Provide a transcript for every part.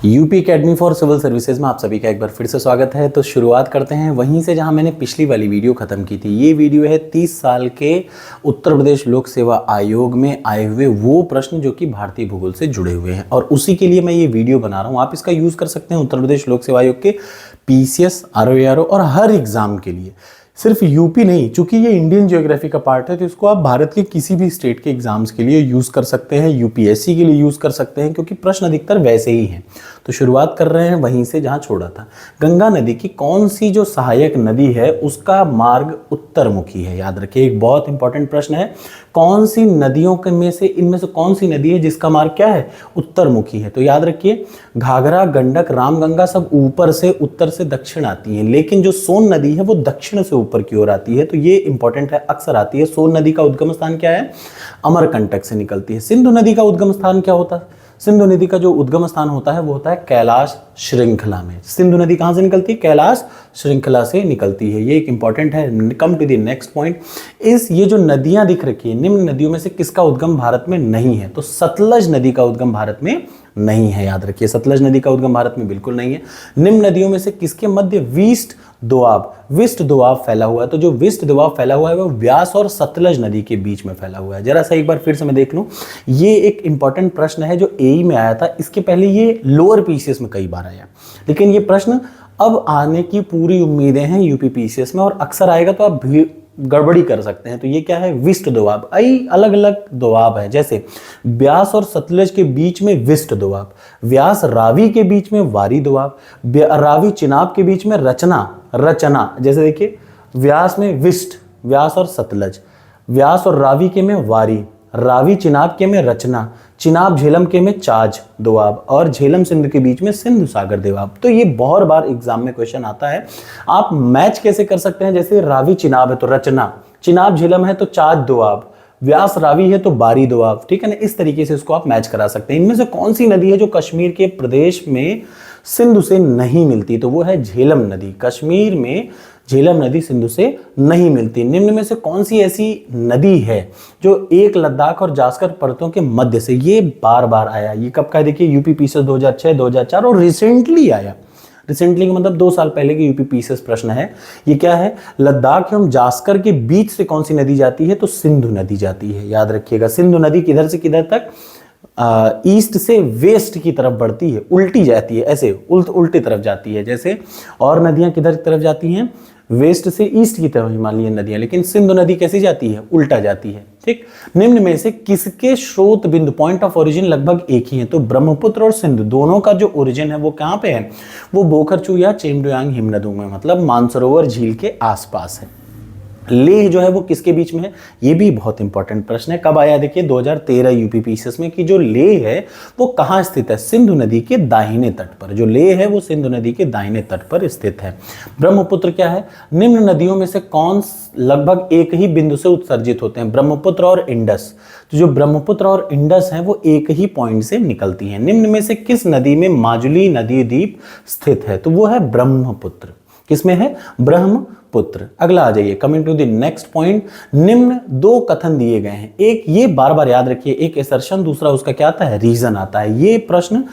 UP academy for civil services में आप सभी का एक बार फिर से स्वागत है। तो शुरुआत करते हैं वहीं से जहां मैंने पिछली वाली वीडियो खत्म की थी। ये वीडियो है 30 साल के उत्तर प्रदेश लोक सेवा आयोग में आए हुए वो प्रश्न जो कि भारतीय भूगोल से जुड़े हुए हैं, और उसी के लिए मैं ये वीडियो बना रहा हूँ। आप इसका यूज़ कर सकते हैं उत्तर प्रदेश लोक सेवा आयोग के पीसीएस, आरओ और हर एग्जाम के लिए। सिर्फ यूपी नहीं, चूंकि ये इंडियन ज्योग्राफी का पार्ट है तो इसको आप भारत के किसी भी स्टेट के एग्जाम्स के लिए यूज़ कर सकते हैं, यूपीएससी के लिए यूज़ कर सकते हैं, क्योंकि प्रश्न अधिकतर वैसे ही हैं। तो शुरुआत कर रहे हैं वहीं से जहां छोड़ा था। गंगा नदी की कौन सी जो सहायक नदी है उसका मार्ग उत्तरमुखी है? याद रखिए, एक बहुत इंपॉर्टेंट प्रश्न है। कौन सी नदियों के में से इनमें से कौन सी नदी है जिसका मार्ग क्या है? उत्तरमुखी है। तो याद रखिए, घाघरा, गंडक, रामगंगा सब ऊपर से उत्तर से दक्षिण आती हैं, लेकिन जो सोन नदी है वो दक्षिण से ऊपर की ओर आती है। तो ये इंपॉर्टेंट है, अक्सर आती है। सोन नदी का उद्गम स्थान क्या है? अमरकंटक से निकलती है। सिंधु नदी का उद्गम स्थान क्या होता है? सिंधु नदी का जो उद्गम स्थान होता है वो होता है कैलाश श्रृंखला में। सिंधु नदी कहां से निकलती है? कैलाश श्रृंखला से निकलती है। ये एक इंपॉर्टेंट है। Come to the next point. ये जो नदियां दिख रखी है, निम्न नदियों में से किसका उद्गम भारत में नहीं है? तो सतलज नदी का उद्गम भारत में नहीं है। याद रखिए, सतलज नदी का उद्गम भारत में बिल्कुल नहीं है। निम्न नदियों में से किसके मध्य विष्ट दोआब फैला हुआ है? तो जो विष्ट दोआब फैला हुआ है वो व्यास और सतलज नदी के बीच में फैला हुआ है। जरा सा एक बार फिर से मैं देख लूं। ये एक इंपॉर्टेंट प्रश्न है जो एई में आया था। इसके पहले ये लोअर पीसीएस में कई बार आया, लेकिन ये प्रश्न अब आने की पूरी उम्मीदें हैं यूपी पीसीएस में, और अक्सर आएगा तो आप गड़बड़ी कर सकते हैं। तो ये क्या है? विष्ट दोआब। अलग अलग दोआब है, जैसे ब्यास और सतलज के बीच में विष्ट दोआब, व्यास रावी के बीच में वारी दोआब, रावी चिनाब के बीच में रचना। जैसे देखिए, व्यास में विष्ट, व्यास और सतलज, व्यास और रावी के में वारी, रावी चिनाब के में रचना, चिनाब झेलम के में चाज दोआब, और झेलम सिंधु के बीच में सिंधु सागर दोआब। तो ये बहुत बार एग्जाम में क्वेश्चन आता है। आप मैच कैसे कर सकते हैं? जैसे रावी चिनाब है तो रचना, चिनाब झेलम है तो चाज दोआब, व्यास रावी है तो बारी दोआब। ठीक है ना? इस तरीके से इसको आप मैच करा सकते हैं। इनमें से कौन सी नदी है जो कश्मीर के प्रदेश में सिंधु से नहीं मिलती? तो वो है झेलम नदी। कश्मीर में झेलम नदी सिंधु से नहीं मिलती। निम्न में से कौन सी ऐसी नदी है जो एक लद्दाख और जास्कर पर्वतों के मध्य से? ये बार बार आया। ये कब का है? देखिए, यूपी पीसीएस 2006, 2004 और रिसेंटली आया। रिसेंटली का मतलब 2 साल पहले के यूपी पीसीएस प्रश्न है। ये क्या है? लद्दाख एवं जास्कर के बीच से कौन सी नदी जाती है? तो सिंधु नदी जाती है। याद रखिएगा, सिंधु नदी किधर से किधर तक? ईस्ट से वेस्ट की तरफ बढ़ती है, उल्टी जाती है, ऐसे उल्टी तरफ जाती है। जैसे और नदियां किधर की तरफ जाती हैं? वेस्ट से ईस्ट की तरफ हिमालयी नदियां, लेकिन सिंधु नदी कैसी जाती है? उल्टा जाती है। ठीक। निम्न में से किसके स्रोत बिंदु, पॉइंट ऑफ ओरिजिन लगभग एक ही है? तो ब्रह्मपुत्र और सिंधु दोनों का जो ओरिजिन है वो कहां पे है? वो बोखरचू या चेमडोयांग हिमनदों में, मतलब मानसरोवर झील के आसपास है। लेह जो है वो किसके बीच में है? ये भी बहुत इंपॉर्टेंट प्रश्न है। कब आया? देखिए 2013 यूपी पीसीएस में, कि जो लेह है वो कहां स्थित है? सिंधु नदी के दाहिने तट पर। जो लेह है वो सिंधु नदी के दाहिने तट पर स्थित है। ब्रह्मपुत्र क्या है? निम्न नदियों में से कौन लगभग एक ही बिंदु से उत्सर्जित होते हैं? ब्रह्मपुत्र और इंडस। तो जो ब्रह्मपुत्र और इंडस है वो एक ही पॉइंट से निकलती है। निम्न में से किस नदी में माजुली नदी द्वीप स्थित है? तो वो है ब्रह्मपुत्र। किसमें है? ब्रह्मपुत्र। अगला आ जाइए, coming to the next point. निम्न 2 कथन दिए गए हैं। एक ये बार बार याद रखिए, एक असर्शन, दूसरा उसका क्या आता है? रीजन आता है। ये प्रश्न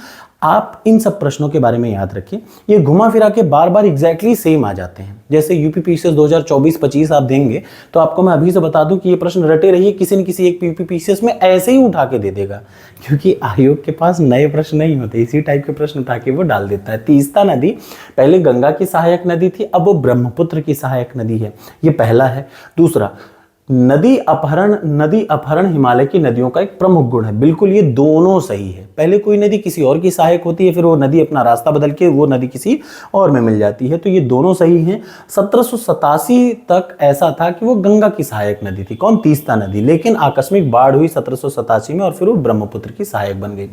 आप इन सब प्रश्नों के बारे में याद रखिए। ये घुमा फिरा के बार बार एग्जैक्टली सेम आ जाते हैं। जैसे यूपी पीसीएस 2024-25 आप देंगे तो आपको मैं अभी से बता दूं कि ये प्रश्न रटे रहिए, किसी न किसी एक यूपी पीसीएस में ऐसे ही उठा के दे देगा, क्योंकि आयोग के पास नए प्रश्न नहीं होते, इसी टाइप के प्रश्न उठा के वो डाल देता है। तीस्ता नदी पहले गंगा की सहायक नदी थी, अब वो ब्रह्मपुत्र की सहायक नदी है। ये पहला है। दूसरा, नदी अपहरण हिमालय की नदियों का एक प्रमुख गुण है। बिल्कुल, ये दोनों सही है। पहले कोई नदी किसी और की सहायक होती है, फिर वो नदी अपना रास्ता बदल के वो नदी किसी और में मिल जाती है। तो ये दोनों सही हैं। 1787 तक ऐसा था कि वो गंगा की सहायक नदी थी। कौन? तीस्ता नदी। लेकिन आकस्मिक बाढ़ हुई 1787 में और फिर वो ब्रह्मपुत्र की सहायक बन गई।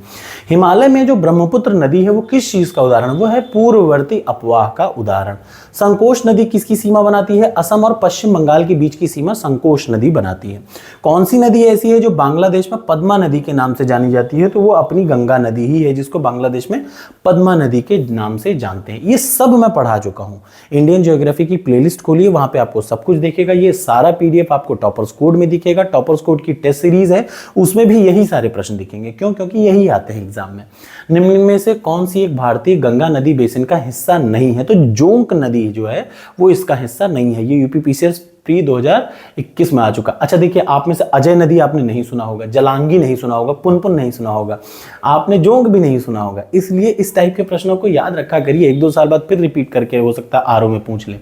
हिमालय में जो ब्रह्मपुत्र नदी है वो किस चीज का उदाहरण? वो है पूर्ववर्ती अपवाह का उदाहरण। संकोश नदी किसकी सीमा बनाती है? असम और पश्चिम बंगाल के बीच की सीमा संकोश नदी बनाती है। कौन सी नदी ऐसी है जो बांग्लादेश में पद्मा नदी के नाम से जानी जाती है? तो वो अपनी गंगा नदी ही है, जिसको बांग्लादेश में पद्मा नदी के नाम से जानते हैं। ये सब मैं पढ़ा चुका हूं। इंडियन ज्योग्राफी की प्लेलिस्ट खोलिए, वहां पे आपको सब कुछ दिखेगा। ये सारा पीडीएफ आपको टॉपर्स कोड में दिखेगा। टॉपर्स कोड की टेस्ट सीरीज है, उसमें भी यही सारे प्रश्न दिखेंगे। क्यों? क्योंकि यही आते हैं एग्जाम में। निम्न में से कौन सी एक भारतीय गंगा नदी बेसिन का हिस्सा नहीं है? तो जोंक नदी जो है वो इसका हिस्सा नहीं है। ये यूपीपीसीएस प्री 2021 में आ चुका। अच्छा देखिए, आप में से अजय नदी आपने नहीं सुना होगा, जलांगी नहीं सुना होगा, पुनपुन नहीं सुना होगा, आपने जोंक भी नहीं सुना होगा। इसलिए इस टाइप के प्रश्नों को याद रखा करिए, 1-2 साल बाद फिर रिपीट करके हो सकता है आरओ में पूछ ले।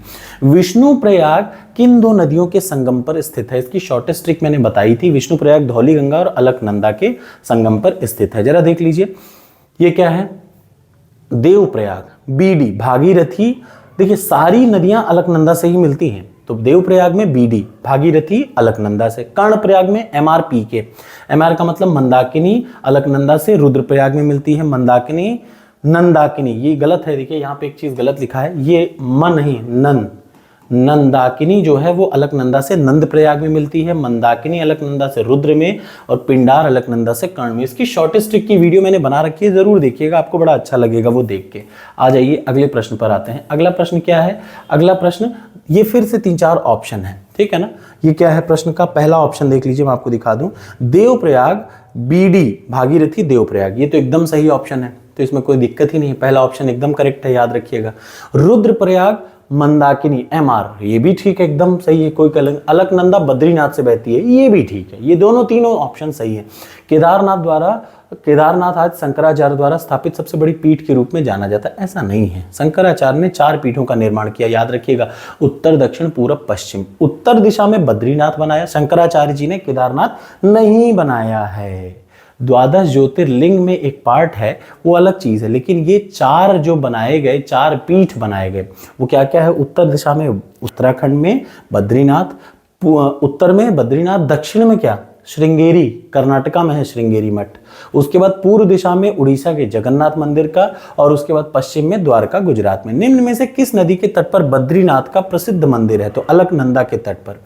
विष्णुप्रयाग किन दो नदियों के संगम पर स्थित है? इसकी शॉर्टेस्ट ट्रिक मैंने बताई थी। विष्णुप्रयाग धौलीगंगा और अलकनंदा के संगम पर स्थित है। जरा देख लीजिए, ये क्या है? देवप्रयाग, बीडी, भागीरथी। देखिए सारी नदियां अलकनंदा से ही मिलती हैं, तो देवप्रयाग में बीडी, भागीरथी अलकनंदा से। कर्णप्रयाग में एमआर के, एमआर का मतलब मंदाकिनी, अलकनंदा से। रुद्रप्रयाग में मिलती है मंदाकिनी, नंदाकिनी। ये गलत है, देखिए यहाँ पे एक चीज गलत लिखा है, ये मन नहीं नंद। नंदाकिनी जो है वो अलकनंदा से नंद प्रयाग में मिलती है, मंदाकिनी अलकनंदा से रुद्र में, और पिंडार अलकनंदा से कर्ण में। इसकी शॉर्टेस्ट ट्रिक की वीडियो मैंने बना रखी है, जरूर देखिएगा, आपको बड़ा अच्छा लगेगा वो देख के। आ जाइए अगले प्रश्न पर आते हैं। अगला प्रश्न क्या है? अगला प्रश्न ये फिर से 3-4 ऑप्शन है, ठीक है ना। ये क्या है प्रश्न का? पहला ऑप्शन देख लीजिए, मैं आपको दिखा दूं, देवप्रयाग, बीडी, भागीरथी, देवप्रयाग। ये तो एकदम सही ऑप्शन है, तो इसमें कोई दिक्कत ही नहीं, पहला ऑप्शन एकदम करेक्ट है, याद रखिएगा। रुद्रप्रयाग, मंदाकिनी, एमआर, ये भी ठीक है, एकदम सही है, कोई कलंक। अलकनंदा बद्रीनाथ से बहती है, ये भी ठीक है, ये दोनों तीनों ऑप्शन सही है। केदारनाथ आज शंकराचार्य द्वारा स्थापित सबसे बड़ी पीठ के रूप में जाना जाता है, ऐसा नहीं है। शंकराचार्य ने 4 पीठों का निर्माण किया, याद रखिएगा, उत्तर, दक्षिण, पूरब, पश्चिम। उत्तर दिशा में बद्रीनाथ बनाया, शंकराचार्य जी ने केदारनाथ नहीं बनाया है। द्वादश ज्योतिर्लिंग में एक पार्ट है, वो अलग चीज है, लेकिन ये 4 जो बनाए गए, 4 पीठ बनाए गए, वो क्या क्या है? उत्तर दिशा में उत्तराखंड में बद्रीनाथ, उत्तर में बद्रीनाथ, दक्षिण में क्या? श्रृंगेरी, कर्नाटका में है श्रृंगेरी मठ। उसके बाद पूर्व दिशा में उड़ीसा के जगन्नाथ मंदिर का, और उसके बाद पश्चिम में द्वारका, गुजरात में। निम्न में से किस नदी के तट पर बद्रीनाथ का प्रसिद्ध मंदिर है? तो अलकनंदा के तट पर।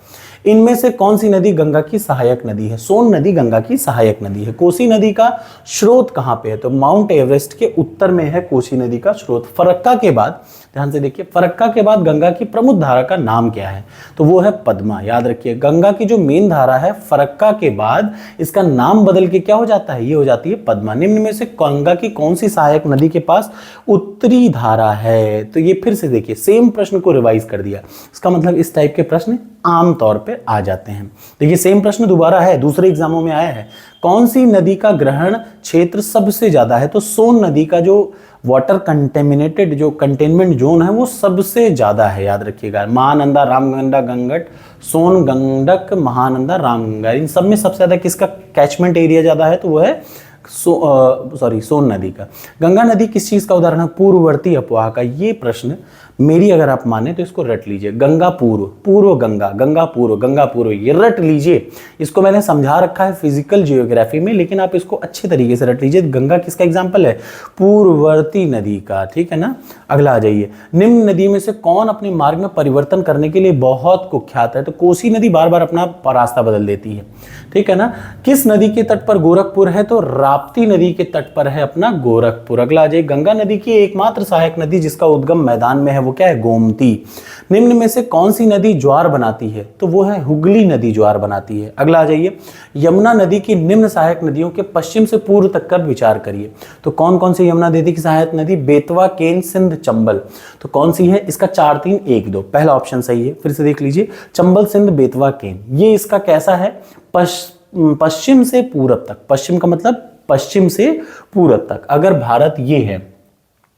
इनमें से कौन सी नदी गंगा की सहायक नदी है? सोन नदी गंगा की सहायक नदी है। कोसी नदी का स्रोत कहां पे है? तो माउंट एवरेस्ट के उत्तर में है कोसी नदी का स्रोत। फरक्का के बाद, ध्यान से देखिए, फरक्का के बाद गंगा की प्रमुख धारा का नाम क्या है? तो वो है पद्मा, याद रखिए। गंगा की जो मेन धारा है, फरक्का के बाद इसका नाम बदल के क्या हो जाता है? ये हो जाती है पद्मा। निम्न में से गंगा की कौन सी सहायक नदी के पास उत्तरी धारा है? तो ये फिर से देखिए, सेम प्रश्न को रिवाइज कर दिया। इसका मतलब इस टाइप के प्रश्न आमतौर पे आ जाते हैं। देखिए सेम प्रश्न दोबारा है, दूसरे एग्जामों में आया है। कौन सी नदी का ग्रहण क्षेत्र सबसे ज्यादा है? तो सोन नदी का जो वाटर कंटेमिनेटेड जो कंटेनमेंट जोन है वो सबसे ज्यादा है, याद रखिएगा। महानंदा, रामगंगा, गंगट, सोन, गंडक, महानंदा, रामगंगा, इन सब में सबसे ज्यादा किसका कैचमेंट एरिया ज्यादा है? तो वो है सोन नदी का। गंगा नदी किस चीज का उदाहरण है? पूर्ववर्ती अपवाह का। ये प्रश्न मेरी अगर आप माने तो इसको रट लीजिए। गंगा पूर्व, पूर्व गंगा, गंगा पूर्व, गंगा पूर्व, ये रट लीजिए। इसको मैंने समझा रखा है फिजिकल जियोग्राफी में, लेकिन आप इसको अच्छे तरीके से रट लीजिए। गंगा किसका एग्जाम्पल है? पूर्ववर्ती नदी का, ठीक है ना। अगला आ जाइए, निम्न नदी में से कौन अपने मार्ग में परिवर्तन करने के लिए बहुत कुख्यात है? तो कोसी नदी बार बार अपना रास्ता बदल देती है, ठीक है ना। किस नदी के तट पर गोरखपुर है? तो राप्ती नदी के तट पर है अपना गोरखपुर। अगला आ जाइए, गंगा नदी की एकमात्र सहायक नदी जिसका उद्गम मैदान में है वो क्या है? गोमती। निम्न में से कौन सी नदी ज्वार बनाती है? तो वो है हुगली नदी ज्वार बनाती है। अगला आ जाइए, यमुना नदी की निम्न सहायक नदियों के पश्चिम से पूर्व तक का विचार करिए। तो कौन कौन सी यमुना नदी की सहायक नदी? बेतवा, केन, सिंध, चंबल। तो कौन सी है? इसका 4, 3, 1, 2 पहला ऑप्शन सही है। फिर से देख लीजिए, चंबल, सिंध, बेतवा, केन। ये इसका कैसा है? पश्चिम से पूरब तक। पश्चिम का मतलब पश्चिम से पूरब तक। अगर भारत ये है,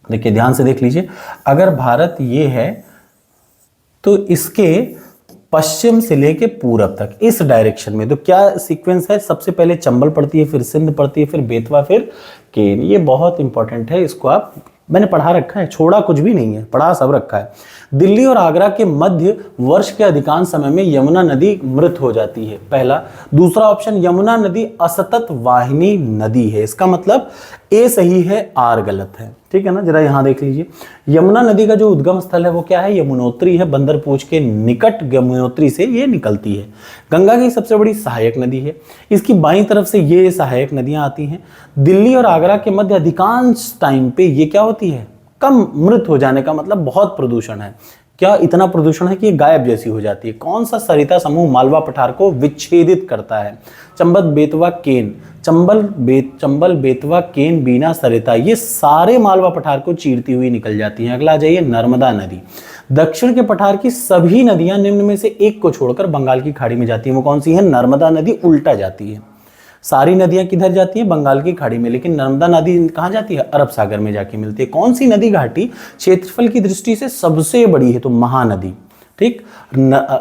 देखिए ध्यान से देख लीजिए, अगर भारत ये है तो इसके पश्चिम से लेके पूरब तक इस डायरेक्शन में। तो क्या सीक्वेंस है? सबसे पहले चंबल पड़ती है, फिर सिंध पड़ती है, फिर बेतवा, फिर केन। ये बहुत इंपॉर्टेंट है, इसको आप, मैंने पढ़ा रखा है, छोड़ा कुछ भी नहीं है, पढ़ा सब रखा है। दिल्ली और आगरा के मध्य वर्ष के अधिकांश समय में यमुना नदी मृत हो जाती है, पहला। दूसरा ऑप्शन, यमुना नदी असतत वाहिनी नदी है। इसका मतलब ए सही है, आर गलत है, ठीक है ना। जरा यहां देख लीजिए, यमुना नदी का जो उद्गम स्थल है वो क्या है? यमुनोत्री है। बंदरपूछ के निकट यमुनोत्री से ये निकलती है। गंगा की सबसे बड़ी सहायक नदी है। इसकी बाईं तरफ से ये सहायक नदियां आती हैं। दिल्ली और आगरा के मध्य अधिकांश टाइम पे ये क्या होती है? कम मृत हो जाने का मतलब बहुत प्रदूषण है। क्या इतना प्रदूषण है कि ये गायब जैसी हो जाती है। कौन सा सरिता समूह मालवा पठार को विच्छेदित करता है? चंबल, बेतवा, केन। चंबल, बेतवा, केन, बीना, सरिता, ये सारे मालवा पठार को चीरती हुई निकल जाती हैं। अगला आ जाइए नर्मदा नदी। दक्षिण के पठार की सभी नदियां निम्न में से एक को छोड़कर बंगाल की खाड़ी में जाती हैं। वो कौन सी है? नर्मदा नदी उल्टा जाती है। सारी नदियां किधर जाती हैं? बंगाल की खाड़ी में, लेकिन नर्मदा नदी कहां जाती है? अरब सागर में जाके मिलती है। कौन सी नदी घाटी क्षेत्रफल की दृष्टि से सबसे बड़ी है? तो महानदी। ठीक,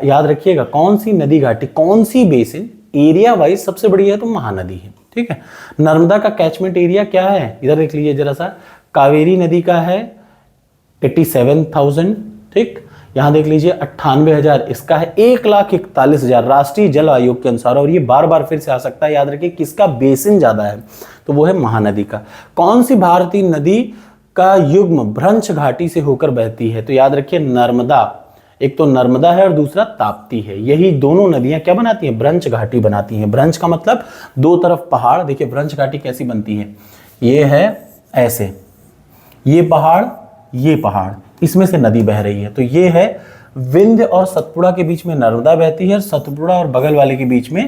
याद रखिएगा, कौन सी नदी घाटी, कौन सी बेसिन एरिया वाइज सबसे बड़ी है? तो महानदी है। ठीक है, नर्मदा का कैचमेंट एरिया क्या है? इधर देख लीजिए जरा सा, कावेरी नदी का है 87,000। ठीक, यहां देख लीजिए 98,000, इसका है 1,41,000 राष्ट्रीय जल आयोग के अनुसार। और ये बार बार फिर से आ सकता है, याद रखिए किसका बेसिन ज्यादा है? तो वो है महानदी का। कौन सी भारतीय नदी का युग्म भ्रंश घाटी से होकर बहती है? तो याद रखिए नर्मदा, एक तो नर्मदा है और दूसरा ताप्ती है। यही दोनों नदियां क्या बनाती हैं? भ्रंश घाटी बनाती हैं। भ्रंश का मतलब दो तरफ पहाड़। देखिए भ्रंश घाटी कैसी बनती है? ये है ऐसे, ये पहाड़, इसमें से नदी बह रही है। तो ये है विंध्य और सतपुड़ा के बीच में नर्मदा बहती है, और सतपुड़ा और बगल वाले के बीच में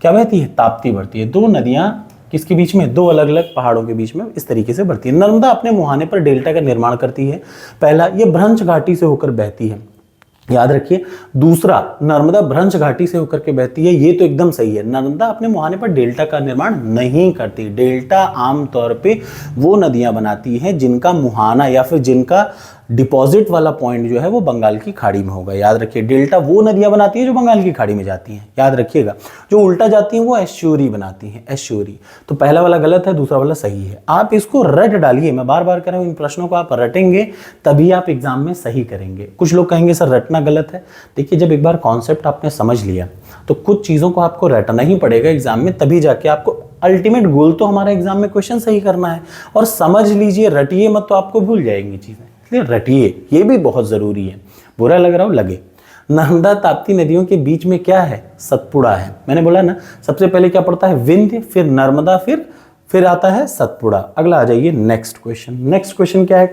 क्या बहती है? ताप्ती बढ़ती है। दो नदियां किसके बीच में? दो अलग अलग पहाड़ों के बीच में इस तरीके से बढ़ती है। नर्मदा अपने मुहाने पर डेल्टा का निर्माण करती है। पहला, ये भ्रंश घाटी से होकर बहती है, याद रखिए। दूसरा, नर्मदा भ्रंश घाटी से होकर के बहती है, ये तो एकदम सही है। नर्मदा अपने मुहाने पर डेल्टा का निर्माण नहीं करती। डेल्टा आमतौर पे वो नदियां बनाती हैं जिनका मुहाना या फिर जिनका डिपॉजिट वाला पॉइंट जो है वो बंगाल की खाड़ी में होगा। याद रखिए, डेल्टा वो नदियां बनाती है जो बंगाल की खाड़ी में जाती हैं। याद रखिएगा, जो उल्टा जाती हैं वो एस्च्यूरी बनाती हैं, एस्च्यूरी। तो पहला वाला गलत है, दूसरा वाला सही है। आप इसको रट डालिए, मैं बार बार कह रहा हूं, इन प्रश्नों को आप रटेंगे तभी आप एग्जाम में सही करेंगे। कुछ लोग कहेंगे सर रटना गलत है। देखिए, जब एक बार कॉन्सेप्ट आपने समझ लिया तो कुछ चीजों को आपको रटना ही पड़ेगा एग्जाम में, तभी जाके आपको अल्टीमेट गोल तो हमारा एग्जाम में क्वेश्चन सही करना है। और समझ लीजिए, रटिए मत तो आपको भूल जाएंगी चीजें, इसलिए रटिए, ये भी बहुत जरूरी है। बुरा लग रहा हो लगे। नर्मदा ताप्ती नदियों के बीच में क्या है? सतपुड़ा है। मैंने बोला ना, सबसे पहले क्या पड़ता है? विंध्य, फिर नर्मदा, फिर आता है सतपुड़ा। अगला आ जाइए नेक्स्ट क्वेश्चन। नेक्स्ट क्वेश्चन क्या है?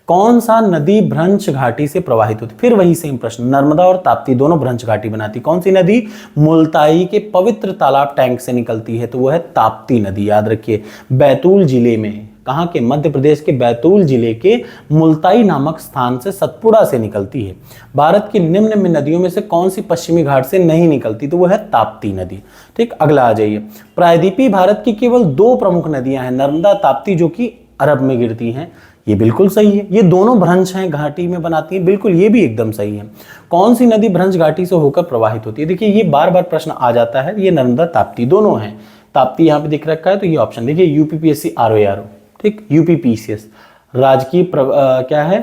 कौन सा नदी भ्रंश घाटी से प्रवाहित होती? फिर वही सेम प्रश्न, नर्मदा और ताप्ती दोनों भ्रंश घाटी बनाती। कौन सी नदी मुल्ताई के पवित्र तालाब टैंक से निकलती है? तो वो है ताप्ती नदी। याद रखिए, बैतूल जिले में, कहां के? मध्य प्रदेश के बैतूल जिले के मुल्ताई नामक स्थान से सतपुड़ा से निकलती है। भारत की निम्न में नदियों में से कौन सी पश्चिमी घाट से नहीं निकलती? तो वो है ताप्ती नदी। ठीक, अगला आ जाइए। प्रायद्वीपीय भारत की केवल दो प्रमुख नदियां हैं, नर्मदा, ताप्ती, जो कि अरब में गिरती हैं। ये बिल्कुल सही है। ये दोनों भ्रंश हैं, घाटी में बनाती है, बिल्कुल ये भी एकदम सही है। कौन सी नदी भ्रंश घाटी से होकर प्रवाहित होती है? देखिए, ये बार बार प्रश्न आ जाता है। ये नर्मदा, ताप्ती दोनों हैं। ताप्ती यहाँ पे दिख रखा है, तो ये ऑप्शन देखिए, यूपीपीएससी आरओ, ठीक, यूपीपीसीएस राजकीय क्या है?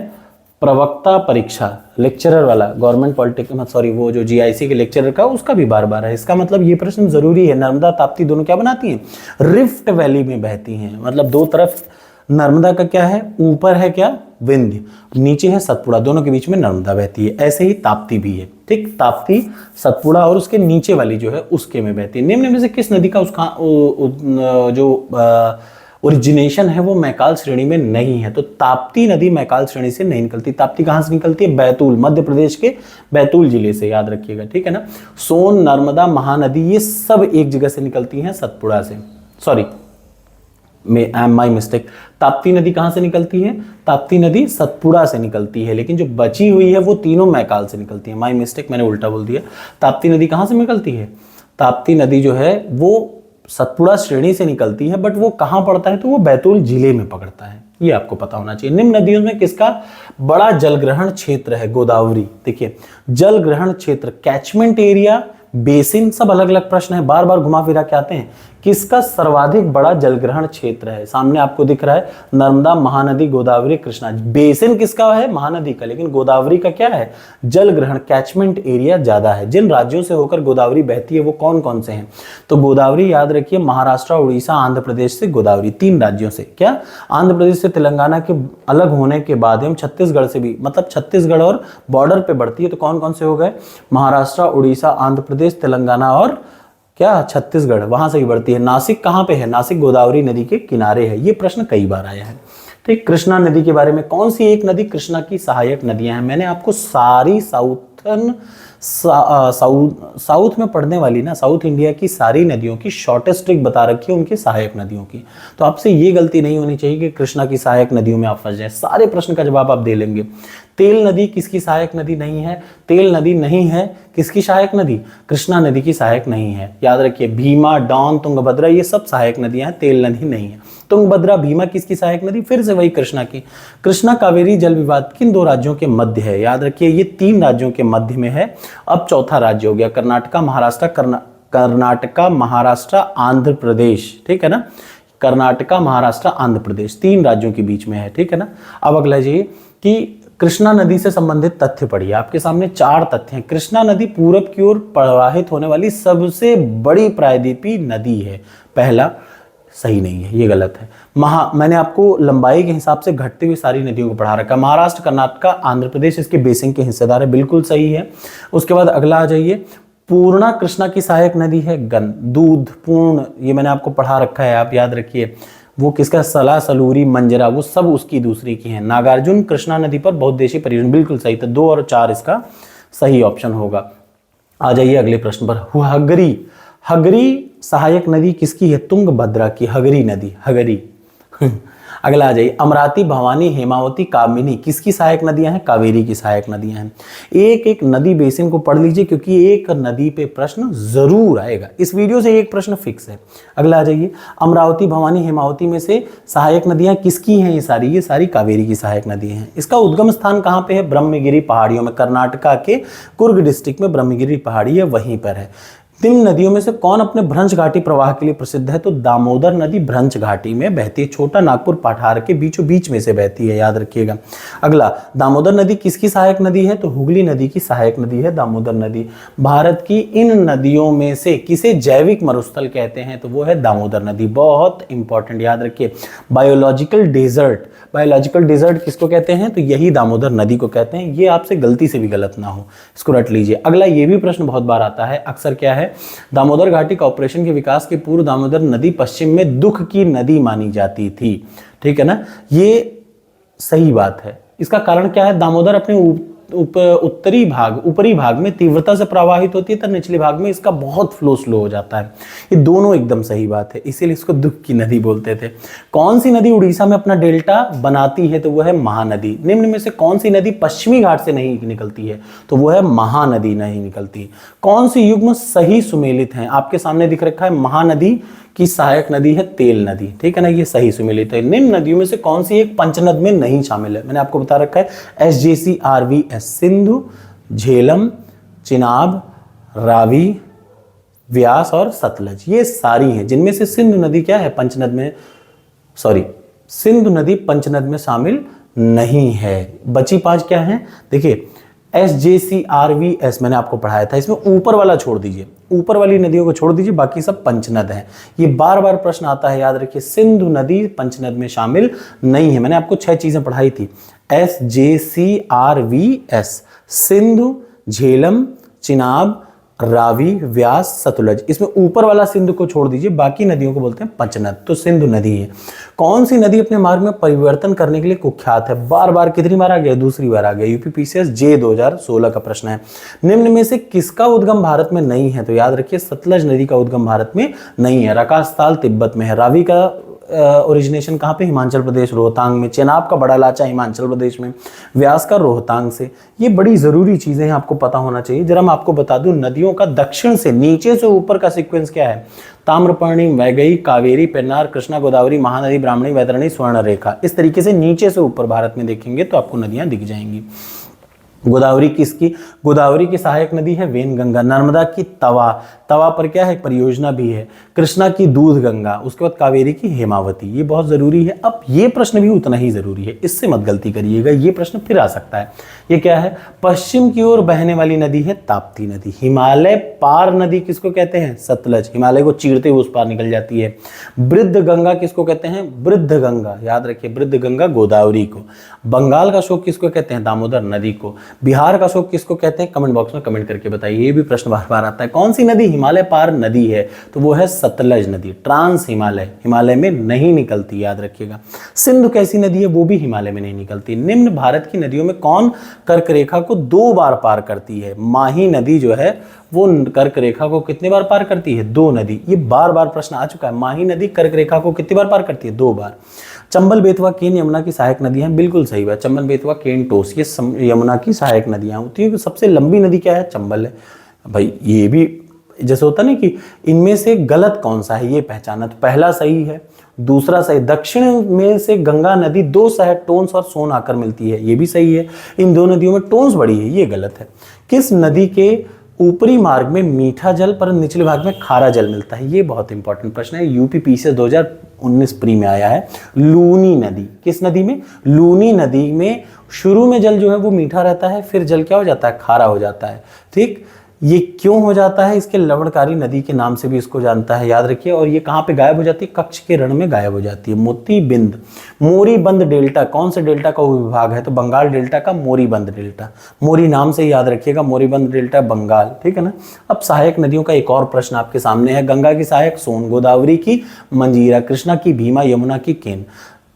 प्रवक्ता परीक्षा, लेक्चरर वाला, गवर्नमेंट पॉलिटेक्निक, सॉरी, वो जो जीआईसी के लेक्चरर का, उसका भी बार बार है। इसका मतलब ये प्रश्न जरूरी है। नर्मदा ताप्ती दोनों क्या बनाती हैं? रिफ्ट वैली में बहती हैं। मतलब दो तरफ नर्मदा का क्या है? ऊपर है क्या? विंध्य, नीचे है सतपुड़ा, दोनों के बीच में नर्मदा बहती है। ऐसे ही ताप्ती भी है। ठीक, ताप्ती, सतपुड़ा और उसके नीचे वाली जो है उसके में बहती है। निम्न में से किस नदी का उसका जो ओरिजिनेशन है वो मैकाल श्रेणी में नहीं है? तो ताप्ती नदी मैकाल श्रेणी से नहीं निकलती। ताप्ती कहां से निकलती है? बैतूल, मध्य प्रदेश के बैतूल जिले से, याद रखिएगा। ठीक है ना। सोन, नर्मदा, महानदी, ये सब एक जगह से निकलती हैं, सतपुड़ा से। Sorry, my mistake. ताप्ती नदी कहां से निकलती है? ताप्ती नदी सतपुड़ा से निकलती है, लेकिन जो बची हुई है वो तीनों मैकाल से निकलती है। माई मिस्टेक, मैंने उल्टा बोल दिया। ताप्ती नदी कहां से निकलती है? ताप्ती नदी जो है वो सतपुड़ा श्रेणी से निकलती है, बट वो कहां पड़ता है? तो वो बैतूल जिले में पकड़ता है। ये आपको पता होना चाहिए। निम्न नदियों में किसका बड़ा जलग्रहण क्षेत्र है? गोदावरी। देखिए, जलग्रहण क्षेत्र, कैचमेंट एरिया, बेसिन, सब अलग अलग प्रश्न है, बार बार घुमा फिरा के आते हैं। किसका सर्वाधिक बड़ा जलग्रहण क्षेत्र है? सामने आपको दिख रहा है, नर्मदा, महानदी, गोदावरी, कृष्णा। बेसिन किसका है? महानदी का, लेकिन गोदावरी का क्या है? जलग्रहण, कैचमेंट एरिया ज्यादा है। जिन राज्यों से होकर गोदावरी बहती है वो कौन कौन से हैं? तो गोदावरी याद रखिए, महाराष्ट्र, उड़ीसा, आंध्र प्रदेश से गोदावरी, 3 राज्यों से। क्या? आंध्र प्रदेश से, तेलंगाना के अलग होने के बाद हम छत्तीसगढ़ से भी, मतलब छत्तीसगढ़ और बॉर्डर पे बढ़ती है। तो कौन कौन से हो गए? महाराष्ट्र, उड़ीसा, आंध्र प्रदेश, तेलंगाना और क्या? छत्तीसगढ़, वहां से ही बढ़ती है। नासिक कहां पे है? नासिक गोदावरी नदी के किनारे है। ये प्रश्न कई बार आया है। ठीक, कृष्णा नदी के बारे में, कौन सी एक नदी कृष्णा की सहायक नदियां हैं? मैंने आपको सारी साउथ साउथ में पड़ने वाली ना, साउथ इंडिया की सारी नदियों की शॉर्टेस्ट ट्रिक बता रखी है उनकी सहायक नदियों की। तो आपसे ये गलती नहीं होनी चाहिए कि कृष्णा की सहायक नदियों में आप फंस जाए, सारे प्रश्न का जवाब आप दे लेंगे। तेल नदी किसकी सहायक नदी नहीं है? तेल नदी नहीं है किसकी सहायक नदी? कृष्णा नदी की सहायक नहीं है। याद रखिए, भीमा, डॉन, तुंगभद्रा ये सब सहायक नदियां हैं, तेल नदी नहीं है। तुंगभद्रा, भीमा किसकी सहायक नदी? फिर से वही कृष्णा की। कृष्णा कावेरी जल विवाद किन दो राज्यों के मध्य है? याद रखिए, ये 3 राज्यों के मध्य में है। अब चौथा राज्य हो गया कर्नाटका, महाराष्ट्र, आंध्र प्रदेश, ठीक है ना। कर्नाटका, महाराष्ट्र, आंध्र प्रदेश 3 राज्यों के बीच में है, ठीक है ना। अब अगला ये कि कृष्णा नदी से संबंधित तथ्य पढ़िए। आपके सामने 4 तथ्य हैं। कृष्णा नदी पूरब की ओर प्रवाहित होने वाली सबसे बड़ी प्रायद्वीपीय नदी है। पहला सही नहीं है, ये गलत है। मैंने आपको लंबाई के हिसाब से घटती हुई सारी नदियों को पढ़ा रखा। महाराष्ट्र, कर्नाटक, आंध्र प्रदेश इसके बेसिन के हिस्सेदार है, बिल्कुल सही है। उसके बाद अगला आ जाइए, पूर्णा कृष्णा की सहायक नदी है। दूध, पूर्ण, ये मैंने आपको पढ़ा रखा है, आप याद रखिए। वो किसका? सला, सलूरी, मंजरा, वो सब उसकी दूसरी की है। नागार्जुन कृष्णा नदी पर बहुउद्देशीय परियोजना, बिल्कुल सही था। 2 और 4 इसका सही ऑप्शन होगा। आ जाइए अगले प्रश्न पर। हगरी, हगरी सहायक नदी किसकी है? तुंगभद्रा की। हगरी नदी, हगरी। अगला आ जाइए, अमरावती, भवानी, हेमावती, कामिनी किसकी सहायक नदियां हैं? कावेरी की सहायक नदियां हैं। एक एक नदी बेसिन को पढ़ लीजिए, क्योंकि एक नदी पे प्रश्न जरूर आएगा। इस वीडियो से एक प्रश्न फिक्स है। अगला आ जाइए, अमरावती, भवानी, हेमावती में से सहायक नदियां किसकी हैं? ये सारी कावेरी की सहायक नदी हैं। इसका उद्गम स्थान कहाँ पे है? ब्रह्मगिरी पहाड़ियों में, कर्नाटका के कुर्ग डिस्ट्रिक्ट में ब्रह्मगिरी पहाड़ी है, वहीं पर है। निम्न नदियों में से कौन अपने भ्रंश घाटी प्रवाह के लिए प्रसिद्ध है? तो दामोदर नदी भ्रंश घाटी में बहती है, छोटा नागपुर पठार के बीचों बीच में से बहती है, याद रखिएगा। अगला, दामोदर नदी किसकी सहायक नदी है? तो हुगली नदी की सहायक नदी है दामोदर नदी। भारत की इन नदियों में से किसे जैविक मरुस्थल कहते हैं? तो वो है दामोदर नदी। बहुत इंपॉर्टेंट, याद रखिए। बायोलॉजिकल डेजर्ट किसको कहते हैं? तो यही दामोदर नदी को कहते हैं। ये आपसे गलती से भी गलत ना हो, इसको रट लीजिए। अगला, ये भी प्रश्न बहुत बार आता है अक्सर, क्या है? दामोदर घाटी कॉर्पोरेशन के विकास के पूर्व दामोदर नदी पश्चिम में दुख की नदी मानी जाती थी, ठीक है ना। ये सही बात है। इसका कारण क्या है? दामोदर अपने ऊपरी भाग में तीव्रता से प्रवाहित होती है, तो निचले भाग में इसका बहुत फ्लो स्लो हो जाता है। ये दोनों एकदम सही बात है, इसीलिए इसको दुख की नदी बोलते थे। कौन सी नदी उड़ीसा में अपना डेल्टा बनाती है? तो वो है महानदी। निम्न में से कौन सी नदी पश्चिमी घाट से नहीं निकलती है? तो वो है महानदी नहीं निकलती। कौन सी युग्म सही सुमेलित है? आपके सामने दिख रखा है, महानदी की सहायक नदी है तेल नदी, ठीक है ना, ये सही सुमेलित है। निम्न नदियों में से कौन सी एक पंचनद में नहीं शामिल है? मैंने आपको बता रखा है, SJCRVS, सिंधु, झेलम, चिनाब, रावी, व्यास और सतलज, ये सारी हैं, जिनमें से सिंधु नदी क्या है? पंचनद में, सिंधु नदी पंचनद में शामिल नहीं है। बची 5 क्या है? देखिए, SJCRVS मैंने आपको पढ़ाया था, इसमें ऊपर वाला छोड़ दीजिए, ऊपर वाली नदियों को छोड़ दीजिए, बाकी सब पंचनद हैं। ये बार बार प्रश्न आता है, याद रखिए, सिंधु नदी पंचनद में शामिल नहीं है। मैंने आपको 6 चीजें पढ़ाई थी, SJCRVS, सिंधु, झेलम, चिनाब, रावी, व्यास, सतलज। इसमें ऊपर वाला सिंधु को छोड़ दीजिए, बाकी नदियों को बोलते हैं पंचनद, तो सिंधु नदी है। कौन सी नदी अपने मार्ग में परिवर्तन करने के लिए कुख्यात है? बार बार कितनी बार आ गया? दूसरी बार आ गया। UPPCS J 2016 का प्रश्न है। निम्न में से किसका उद्गम भारत में नहीं है? तो याद रखिए, सतलज नदी का उद्गम भारत में नहीं है। रकासताल तिब्बत में है। रावी का ओरिजिनेशन कहाँ पे? हिमाचल प्रदेश, रोहतांग में। चेनाब का बड़ा लाचा हिमाचल प्रदेश में। व्यास का रोहतांग से। ये बड़ी जरूरी चीजें हैं, आपको पता होना चाहिए। जरा मैं आपको बता दूं, नदियों का दक्षिण से नीचे से ऊपर का सीक्वेंस क्या है? ताम्रपर्णी, वैगई, कावेरी, पेन्नार, कृष्णा, गोदावरी, महानदी, ब्राह्मणी, वैतरणी, स्वर्णरेखा। इस तरीके से नीचे से ऊपर भारत में देखेंगे तो आपको नदियां दिख जाएंगी। गोदावरी किसकी? गोदावरी की सहायक नदी है वेनगंगा। नर्मदा की तवा, तवा पर क्या है? परियोजना भी है। कृष्णा की दूध गंगा, उसके बाद कावेरी की हेमावती। ये बहुत जरूरी है। अब ये प्रश्न भी उतना ही जरूरी है, इससे मत गलती करिएगा, ये प्रश्न फिर आ सकता है। ये क्या है? पश्चिम की ओर बहने वाली नदी है ताप्ती नदी। हिमालय पार नदी किसको कहते हैं? सतलज। हिमालय को चीरते हुए उस पार निकल जाती है। वृद्ध गंगा किसको कहते हैं? वृद्ध गंगा, याद रखिए, वृद्ध गंगा गोदावरी को। बंगाल का शोक किसको कहते हैं? दामोदर नदी को। बिहार का अशोक किसको कहते हैं, कमेंट बॉक्स में कमेंट करके बताइए। ये भी प्रश्न बार बार आता है। कौन सी नदी हिमालय पार नदी है, तो वो है सतलज नदी। ट्रांस हिमालय, हिमालय में नहीं निकलती, याद रखिएगा। सिंधु कैसी नदी है, वो भी हिमालय में नहीं निकलती। निम्न भारत की नदियों में कौन कर्क रेखा को 2 बार पार करती है। माही नदी जो है वो कर्क रेखा को कितनी बार पार करती है, 2 नदी। ये बार बार प्रश्न आ चुका है। माही नदी कर्क रेखा को कितनी बार पार करती है, 2 बार। चंबल, बेतवा, केन यमुना की सहायक नदियां, बिल्कुल सही बात। चंबल, बेतवा, केन, टोस ये यमुना की सहायक नदियां होती है। सबसे लंबी नदी क्या है, चंबल है भाई। ये भी जैसे होता है ना कि इनमें से गलत कौन सा है ये पहचाना, तो पहला सही है, दूसरा सही। दक्षिण में से गंगा नदी 2 शहर टोंस और सोन आकर मिलती है, ये भी सही है। इन 2 नदियों में टोंस बड़ी है, ये गलत है। किस नदी के ऊपरी मार्ग में मीठा जल पर निचले भाग में खारा जल मिलता है, ये बहुत इंपॉर्टेंट प्रश्न है। यूपी पीसीएस 2019 प्री में आया है। लूनी नदी, किस नदी में, लूनी नदी में शुरू में जल जो है वो मीठा रहता है, फिर जल क्या हो जाता है, खारा हो जाता है। ठीक, ये क्यों हो जाता है, इसके लवणकारी नदी के नाम से भी इसको जानता है, याद रखिए। और ये कहाँ पे गायब हो जाती है, कच्छ के रण में गायब हो जाती है। मोतीबिंद, मोरीबंद डेल्टा कौन से डेल्टा का विभाग है, तो बंगाल डेल्टा का मोरीबंद डेल्टा। मोरी नाम से याद रखिएगा, मोरीबंद डेल्टा बंगाल, ठीक है ना। अब सहायक नदियों का एक और प्रश्न आपके सामने है। गंगा की सहायक सोन, गोदावरी की मंजीरा, कृष्णा की भीमा, यमुना की केन।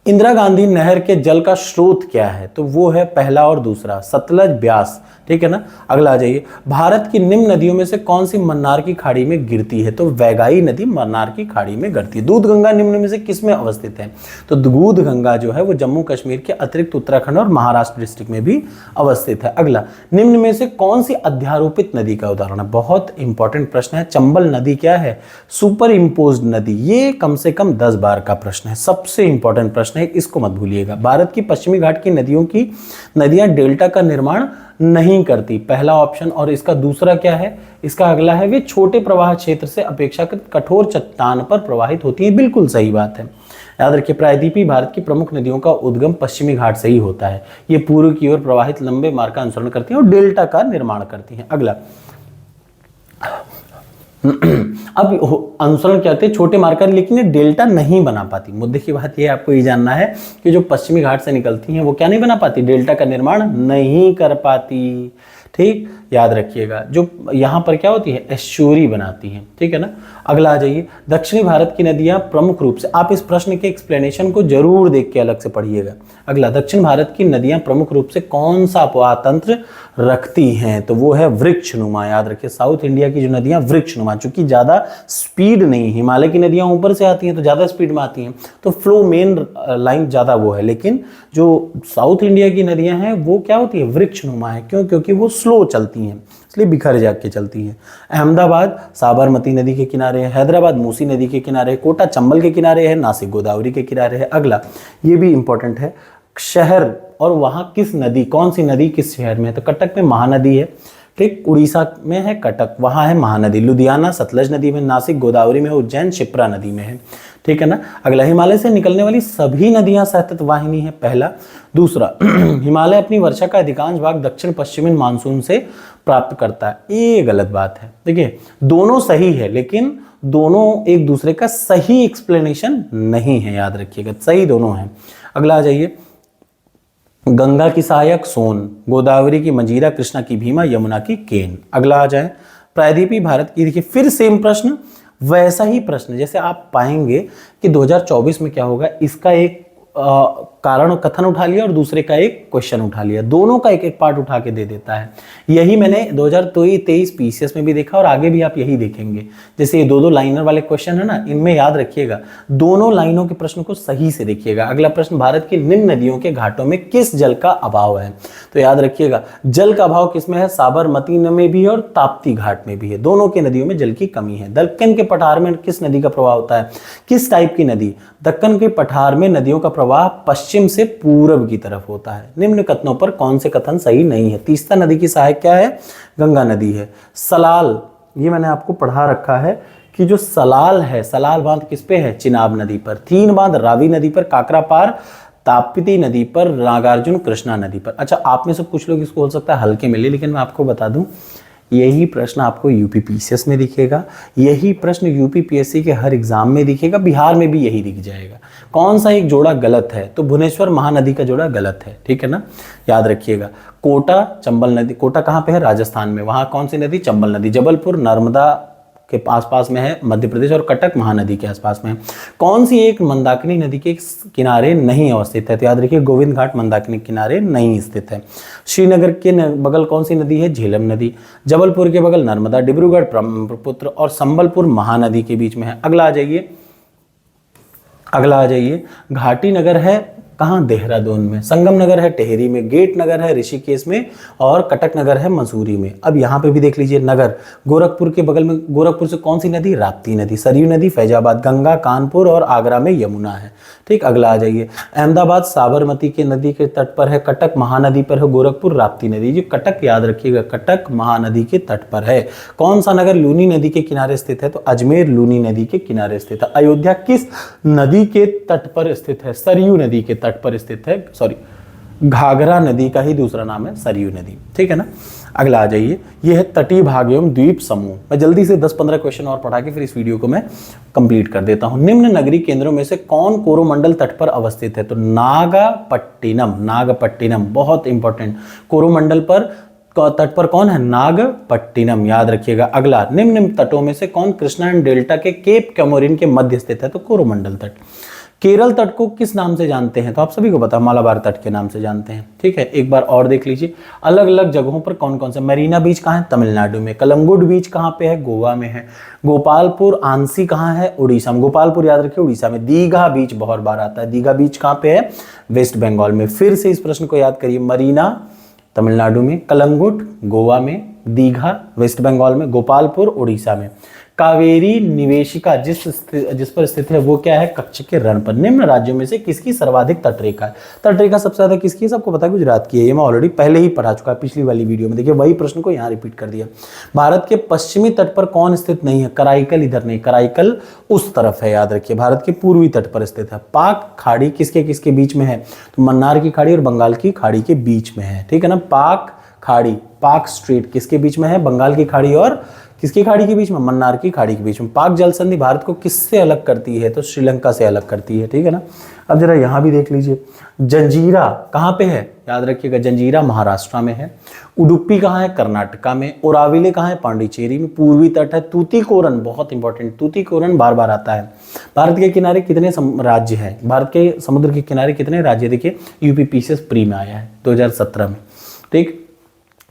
इंदिरा गांधी नहर के जल का स्रोत क्या है, तो वो है पहला और दूसरा, सतलज, ब्यास, ठीक है ना। अगला आ जाइए। भारत की निम्न नदियों में से कौन सी मन्नार की खाड़ी में गिरती है, तो वैगाई नदी मन्नार की खाड़ी में गिरती है। दूध गंगा निम्न में से किस में अवस्थित है, तो दूध गंगा जो है वो जम्मू कश्मीर के अतिरिक्त उत्तराखंड और महाराष्ट्र डिस्ट्रिक्ट में भी अवस्थित है। अगला, निम्न में से कौन सी अध्यारोपित नदी का उदाहरण है, बहुत इंपॉर्टेंट प्रश्न है। चंबल नदी क्या है, सुपर इम्पोज्ड नदी। ये कम से कम 10 बार का प्रश्न है, सबसे इंपॉर्टेंट प्रश्न है, इसको मत भूलिएगा। भारत की पश्चिमी घाट की नदियां डेल्टा का निर्माण नहीं करती, पहला ऑप्शन। और इसका दूसरा क्या है, इसका अगला है, वे छोटे प्रवाह क्षेत्र से अपेक्षाकृत कठोर चट्टान पर प्रवाहित होती है, बिल्कुल सही बात है। याद रखिए, प्रायद्वीपीय भारत की प्रमुख नदियों का उद्गम पश्चिमी घाट से ही होता है। ये पूर्व की ओर प्रवाहित लंबे मार्ग का अनुसरण करती हैं और डेल्टा का निर्माण करती हैं। अगला, अब अनुसरण क्या होते हैं, छोटे मार्ग का, लेकिन ये डेल्टा नहीं बना पाती। मुद्दे की बात ये आपको ये जानना है कि जो पश्चिमी घाट से निकलती हैं वो क्या नहीं बना पाती, डेल्टा का निर्माण नहीं कर पाती। ठीक, याद रखिएगा। जो यहाँ पर क्या होती है, एस्चुरी बनाती हैं, ठीक है ना। अगला आ जाइए। दक्षिणी भारत की नदियां प्रमुख रूप से, आप इस प्रश्न के एक्सप्लेनेशन को जरूर देख के अलग से पढ़िएगा। अगला, दक्षिण भारत की नदियां प्रमुख रूप से कौन सा अपवाह तंत्र रखती हैं, तो वो है वृक्षनुमा। याद रखिए, साउथ इंडिया की जो नदियां वृक्षनुमा, चूंकि ज्यादा स्पीड नहीं, हिमालय की नदियां ऊपर से आती हैं तो ज्यादा स्पीड में आती हैं, तो फ्लो मेन लाइन ज्यादा वो है। लेकिन जो साउथ इंडिया की नदियां हैं वो क्या होती है, वृक्षनुमा है। क्यों, क्योंकि वो स्लो चलती हैं, इसलिए बिखर जाके चलती है। अहमदाबाद साबरमती नदी के किनारे है, हैदराबाद मूसी नदी के किनारे है, कोटा चंबल के किनारे है, नासिक गोदावरी के किनारे है। अगला, ये भी इंपॉर्टेंट है, शहर और वहां किस नदी, कौन सी नदी किस शहर में है, तो कटक में महानदी है। ठीक, उड़ीसा में है कटक, वहां है महानदी। लुधियाना सतलज नदी में, नासिक गोदावरी में, उज्जैन शिप्रा नदी में है, ठीक है ना। अगला, हिमालय से निकलने वाली सभी नदियां सतत वाहिनी है, पहला। दूसरा, हिमालय अपनी वर्षा का अधिकांश भाग दक्षिण पश्चिमी मानसून से प्राप्त करता है, ये गलत बात है। देखिए, दोनों सही है, लेकिन दोनों एक दूसरे का सही एक्सप्लेनेशन नहीं है, याद रखिएगा, सही दोनों है। अगला आ जाइए। गंगा की सहायक सोन, गोदावरी की मंजीरा, कृष्णा की भीमा, यमुना की केन। अगला आ जाए। प्रायद्वीपीय भारत की, देखिए फिर सेम प्रश्न, वैसा ही प्रश्न जैसे आप पाएंगे कि 2024 में क्या होगा, इसका एक कारण कथन उठा लिया और दूसरे का एक क्वेश्चन उठा लिया, दोनों का एक एक पार्ट उठा के दे देता है। यही मैंने 2023 पीसीएस में भी देखा और आगे भी आप यही देखेंगे। जैसे ये 2-2 लाइनर वाले क्वेश्चन है ना, इनमें याद रखिएगा, दोनों लाइनों के प्रश्न को सही से देखिएगा। अगला प्रश्न, भारत की निम्न नदियों के घाटों में किस जल का अभाव है, तो याद रखिएगा जल का अभाव किसमें है, साबरमती में भी और ताप्ती घाट में भी है, दोनों के नदियों में जल की कमी है। दक्कन के पठार में किस नदी का प्रवाह होता है, किस टाइप की नदी, दक्कन के पठार में नदियों का प्रवाह पश्चिम से पूर्व की तरफ होता है। निम्न कथनों पर कौन से कथन सही नहीं है। तीस्ता नदी की सहायक क्या है, गंगा नदी है। सलाल, ये मैंने आपको पढ़ा रखा है कि जो सलाल है, सलाल बांध किस पे है, चिनाब नदी पर। 3 बांध रावी नदी पर, काकरापार, ताप्ती नदी पर, नागार्जुन, कृष्णा नदी पर। अच्छा, आप में से कुछ लोग इसको हो सकता है हल्के में ले, लेकिन मैं आपको बता दूं यही प्रश्न आपको यूपी पीसीएस में दिखेगा, यही प्रश्न यूपी पीएससी के हर एग्जाम में दिखेगा, बिहार में भी यही दिख जाएगा। कौन सा एक जोड़ा गलत है? तो भुवनेश्वर महानदी का जोड़ा गलत है, ठीक है ना, याद रखिएगा। कोटा चंबल नदी, कोटा कहाँ पे है? राजस्थान में। वहां कौन सी नदी? चंबल नदी। जबलपुर नर्मदा के आसपास में है मध्य प्रदेश, और कटक महानदी के आसपास में है। कौन सी एक मंदाकिनी नदी के किनारे नहीं अवस्थित है? तो याद रखिए गोविंद घाट मंदाकिनी किनारे नहीं स्थित है। श्रीनगर के बगल कौन सी नदी है? झेलम नदी। जबलपुर के बगल नर्मदा, डिब्रूगढ़ ब्रह्मपुत्र और संबलपुर महानदी के बीच में है। अगला आ जाइए, घाटी नगर है कहाँ? देहरादून में। संगम नगर है टिहरी में, गेट नगर है ऋषिकेश में, और कटक नगर है मसूरी में। अब यहाँ पे भी देख लीजिए नगर, गोरखपुर के बगल में, गोरखपुर से कौन सी नदी? राप्ती नदी। सरयू नदी फैजाबाद, गंगा कानपुर और आगरा में यमुना है, ठीक। अगला आ जाइए, अहमदाबाद साबरमती के नदी के तट पर है, कटक महानदी पर है, गोरखपुर राप्ती नदी। जो कटक याद रखिएगा, कटक महानदी के तट पर है। कौन सा नगर लूनी नदी के किनारे स्थित है? तो अजमेर लूनी नदी के किनारे स्थित है। अयोध्या किस नदी के तट पर स्थित है? सरयू नदी के तट पर स्थित है, सॉरी घाघरा नदी का ही दूसरा नाम है सरयू नदी, ठीक है ना। अगला आ जाइए, यह है तटीय भाग एवं द्वीप समूह। मैं जल्दी से 10-15 क्वेश्चन और पढ़ा के फिर इस वीडियो को मैं कंप्लीट कर देता हूं। निम्न नगरीय केंद्रों में से कौन कोरोमंडल तट पर अवस्थित है? तो नागपट्टिनम बहुत इंपॉर्टेंट। कोरोमंडल पर तट पर कौन है? नागपट्टिनम, याद रखिएगा। अगला, निम्न तटों में से कौन कृष्णा एंड डेल्टा के केप कैमोरिन के मध्य स्थित है? तो कोरोमंडल तट। केरल तट को किस नाम से जानते हैं? तो आप सभी को पता है, मालाबार तट के नाम से जानते हैं, ठीक है। एक बार और देख लीजिए, अलग अलग जगहों पर कौन कौन से। मरीना बीच कहाँ है? तमिलनाडु में। कलंगुड बीच कहाँ पे है? गोवा में है। गोपालपुर आंसी कहाँ है? उड़ीसा में। गोपालपुर याद रखिए उड़ीसा में। दीघा बीच बहुत बार आता है, दीघा बीच कहाँ पे है? वेस्ट बंगाल में। फिर से इस प्रश्न को याद करिए, मरीना तमिलनाडु में, कलंगुट गोवा में, दीघा वेस्ट बंगाल में, गोपालपुर उड़ीसा में। कावेरी निवेशिका जिस पर स्थित है वो क्या है? कच्छ के रण पर। निम्न राज्यों में से किसकी सर्वाधिक तटरेखा है? तटरेखा सबसे ज्यादा किसकी है? सबको पता है गुजरात की है। ये मैं ऑलरेडी पहले ही पढ़ा चुका है पिछली वाली वीडियो में। देखिए वही प्रश्न को यहाँ रिपीट कर दिया। भारत के पश्चिमी तट पर कौन स्थित नहीं है? कराईकल इधर नहीं, कराईकल उस तरफ है, याद रखिए। भारत के पूर्वी तट पर स्थित है। पाक खाड़ी किसके किसके बीच में है? तो मन्नार की खाड़ी और बंगाल की खाड़ी के बीच में है, ठीक है ना। पाक खाड़ी, पाक स्ट्रेट किसके बीच में है? बंगाल की खाड़ी और किसकी खाड़ी के बीच में? मन्नार की खाड़ी के बीच में। पाक जल संधि भारत को किससे अलग करती है? तो श्रीलंका से अलग करती है, ठीक है ना। अब जरा यहाँ भी देख लीजिए, जंजीरा कहाँ पे है? याद रखिएगा, जंजीरा महाराष्ट्र में है। उडुपी कहाँ है? कर्नाटका में। ओराविले कहाँ है? पांडिचेरी में। पूर्वी तट है। तूतीकोरन बहुत इंपॉर्टेंट, तूतीकोरन बार बार आता है। भारत के किनारे कितने राज्य हैं? भारत के समुद्र के किनारे कितने राज्य? देखिए यूपी पीसीएस प्री में आया है 2017 में, ठीक,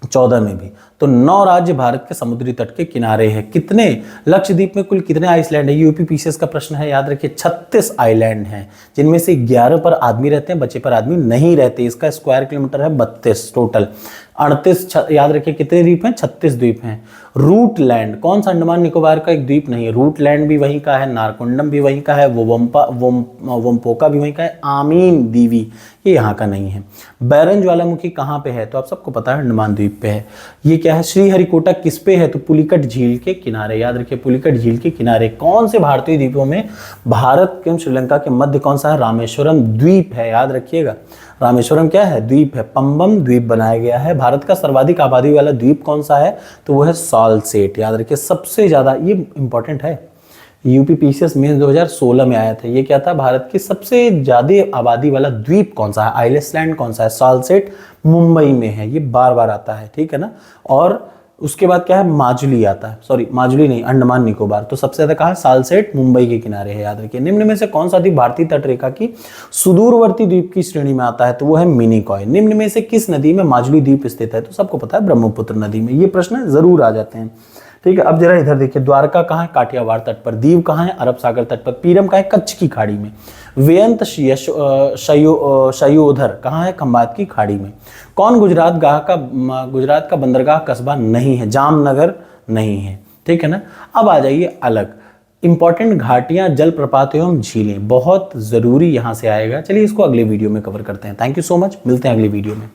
14 में भी। तो 9 राज्य भारत के समुद्री तट के किनारे हैं। कितने? लक्षद्वीप में कुल कितने आइसलैंड है? यूपी पीसीएस का प्रश्न है, याद रखिए 36 आइलैंड हैं, जिनमें से 11 पर आदमी रहते हैं, बचे पर आदमी नहीं रहते। इसका स्क्वायर किलोमीटर है 32 टोटल। 38 याद रखिए कितने द्वीप हैं? 36 द्वीप हैं। रूट लैंड कौन सा? अंडमान निकोबार का एक द्वीप नहीं है। रूट लैंड भी वहीं का है, नारकोंडम भी वहीं का है, वोम्पोका भी वहीं का है, आमीन दीवी ये यहाँ का नहीं है। बैरन ज्वालामुखी कहाँ पे है? तो आप सबको पता है अंडमान द्वीप पे है। ये क्या है? श्रीहरिकोटा किस पे है? तो पुलिकट झील के किनारे, याद रखिए पुलिकट झील के किनारे। कौन से भारतीय द्वीपों में भारत एवं श्रीलंका के मध्य कौन सा है? रामेश्वरम द्वीप है, याद रखिएगा। रामेश्वरम क्या है? द्वीप है। पंबम द्वीप बनाया गया है। भारत का सर्वाधिक आबादी वाला द्वीप कौन सा है? तो वो है सालसेट, याद रखिए सबसे ज्यादा, ये इंपॉर्टेंट है। यूपी पीसीएस मेंस 2016 में आया था। ये क्या था? भारत की सबसे ज्यादा आबादी वाला द्वीप कौन सा है? आइलैंड कौन सा है? सालसेट मुंबई में है, ये बार बार आता है, ठीक है ना। और उसके बाद क्या है? माजुली आता है, सॉरी माजुली नहीं, अंडमान निकोबार। तो सबसे ज्यादा कहा? सालसेट मुंबई के किनारे है, याद रखिए। निम्न में से कौन सा द्वीप भारतीय तटरेखा की सुदूरवर्ती द्वीप की श्रेणी में आता है? तो वो है मिनिकॉय। निम्न में से किस नदी में माजुली द्वीप स्थित है? तो सबको पता है ब्रह्मपुत्र नदी में। ये प्रश्न जरूर आ जाते हैं, ठीक है। अब जरा इधर देखिए, द्वारका कहाँ है? काठियावाड़ तट पर। दीव कहाँ है? अरब सागर तट पर। पीरम कहाँ है? कच्छ की खाड़ी में। वेयंत शयोधर कहाँ है? खंबात की खाड़ी में। कौन गुजरात का बंदरगाह कस्बा नहीं है? जामनगर नहीं है, ठीक है ना। अब आ जाइए अलग इंपॉर्टेंट घाटियां, जलप्रपात एवं झीलें, बहुत जरूरी यहां से आएगा। चलिए इसको अगले वीडियो में कवर करते हैं। थैंक यू सो मच, मिलते हैं अगले वीडियो में।